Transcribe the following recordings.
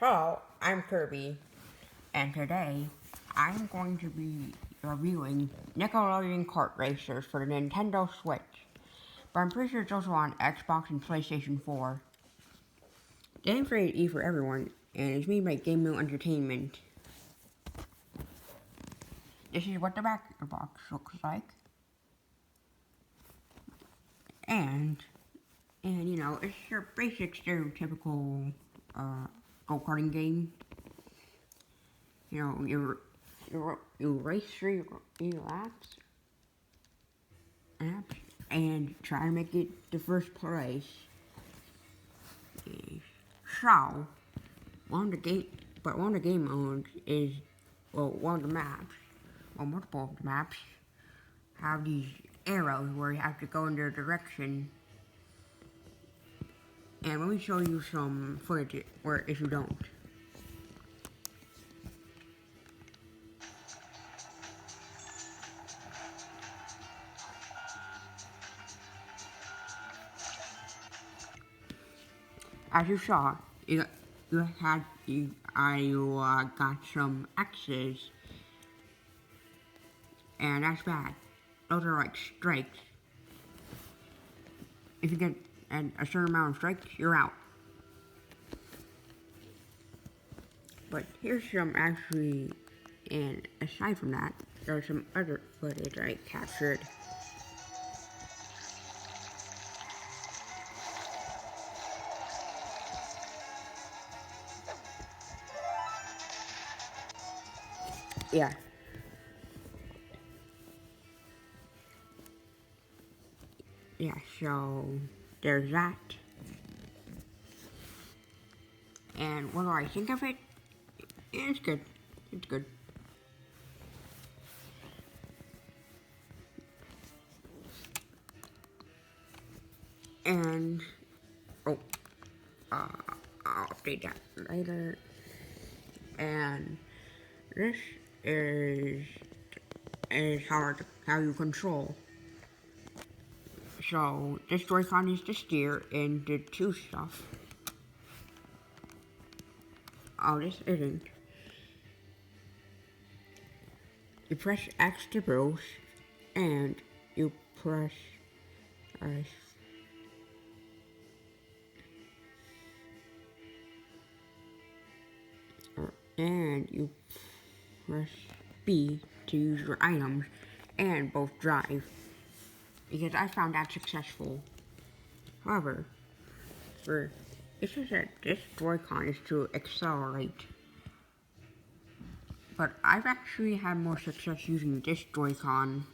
Hello, I'm Kirby, and today I'm going to be reviewing Nickelodeon kart racers for the Nintendo Switch. But I'm pretty sure it's also on Xbox and PlayStation 4. The game's rated E for everyone, and it's made by Game Mill Entertainment. This is what the back of the box looks like. And you know, it's your basic stereotypical go-karting game. You know, you race through your laps and try to make it the first place. So, one of the game modes is, well, one of the maps, well, multiple of the maps have these arrows where you have to go in their direction. And let me show you some footage where if you don't. As you saw, I got some X's, and that's bad. Those are like strikes. If you get a certain amount of strikes, you're out. But here's some actually, and aside from that, there's some other footage I captured. Yeah. Yeah, so there's that. And what do I think of it? It's good. It's good. And, I'll update that later. And this is how you control. So this Joy-Con is to steer and the two stuff. Oh, this isn't. You press X to boost, and you press and you press B to use your items and both drive, because I found that successful. However, it says that this Joy-Con is to accelerate, but I've actually had more success using this Joy-Con.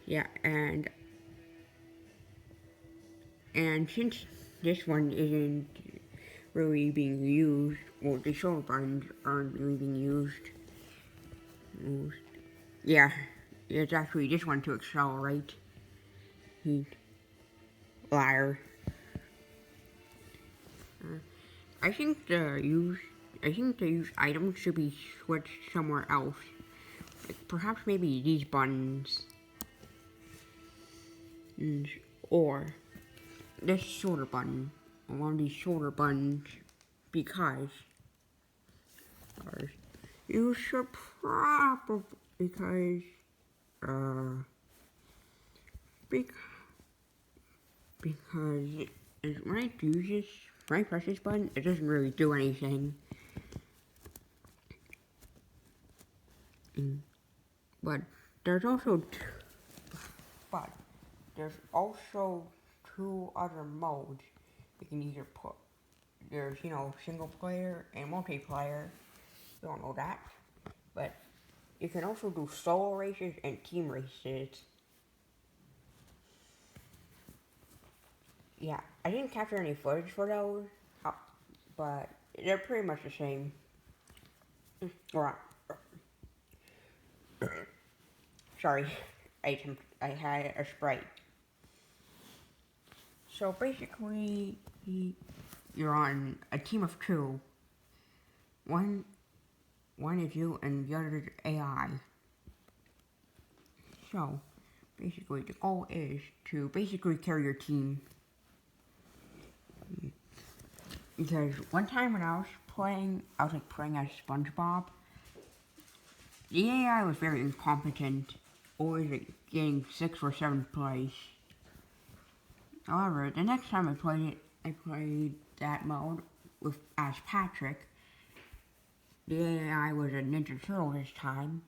Yeah, and since this one isn't really being used, well, the shoulder buttons aren't really being used. Yeah, it's actually this one to accelerate. Liar. I think the use items should be switched somewhere else. Like perhaps maybe these buttons. Or this shoulder button. One of these shoulder buttons, because you should probably, because when I press this button, it doesn't really do anything. But there's also two other modes you can either put. There's, you know, single player and multiplayer. You don't know that. But you can also do solo races and team races. Yeah, I didn't capture any footage for those, but they're pretty much the same. Sorry, I had a Sprite. So basically, you're on a team of two. One is you and the other is AI. So basically, the goal is to basically carry your team. Because one time when I was playing as SpongeBob. The AI was very incompetent, always getting 6th or 7th place. However, the next time I played it, I played that mode as Patrick. The AI was a Ninja Turtle this time.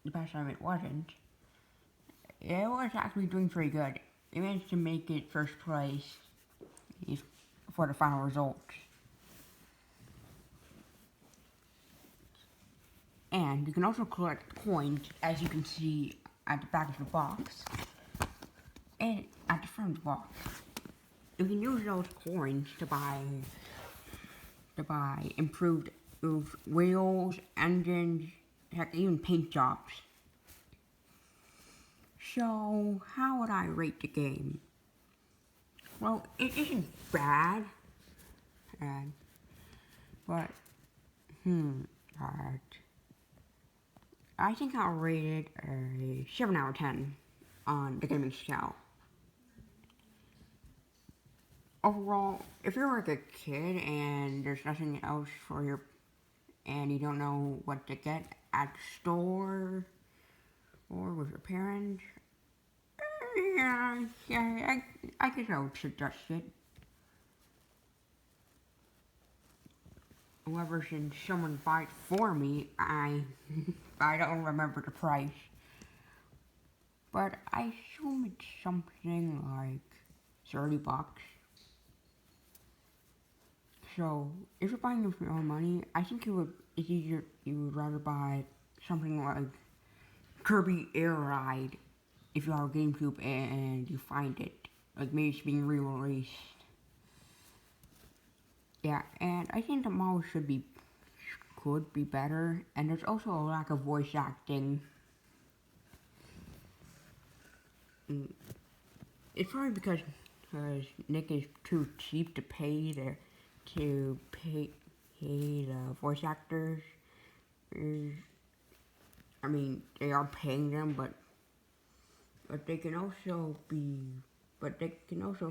The past time it wasn't. It was actually doing pretty good. It managed to make it 1st place for the final results. And you can also collect coins, as you can see at the back of the box, and at the front of the box. You can use those coins to buy improved wheels, engines, heck, even paint jobs. So, how would I rate the game? Well, it isn't bad, but, I think I'll rate it a 7 out of 10 on the gaming scale. Overall, if you're like a kid and there's nothing else for you and you don't know what to get at the store or with your parents, I guess I would suggest it. However, since someone bought it for me, I don't remember the price. But I assume it's something like 30 bucks. So, if you're buying it with your own money, I think you would rather buy something like Kirby Air Ride if you have a GameCube and you find it. Like maybe it's being re-released. Yeah, and I think the model could be better, and there's also a lack of voice acting. It's probably because Nick is too cheap to pay the voice actors. I mean, they are paying them, but they can also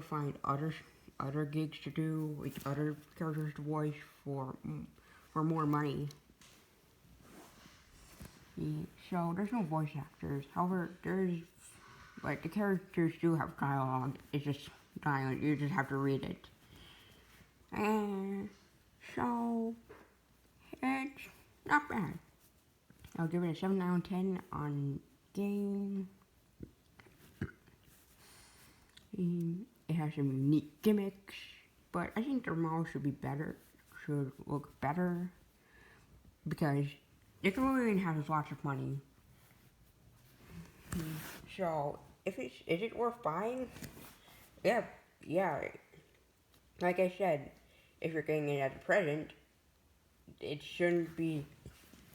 find other gigs to do with other characters to voice for more money. So there's no voice actors. However, the characters do have dialogue. It's just dialogue. You just have to read it. And so it's not bad. I'll give it a 7 out of 10 on game. It has some unique gimmicks, but I think the model should look better, because Nickelodeon has lots of money. So, is it worth buying? Yeah. Like I said, if you're getting it as a present, that shouldn't be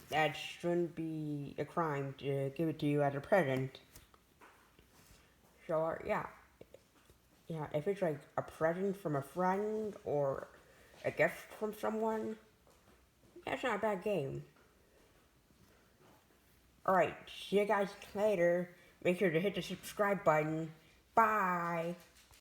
a crime to give it to you as a present. So, yeah, if it's like a present from a friend or a gift from someone, that's not a bad game. Alright, see you guys later. Make sure to hit the subscribe button. Bye!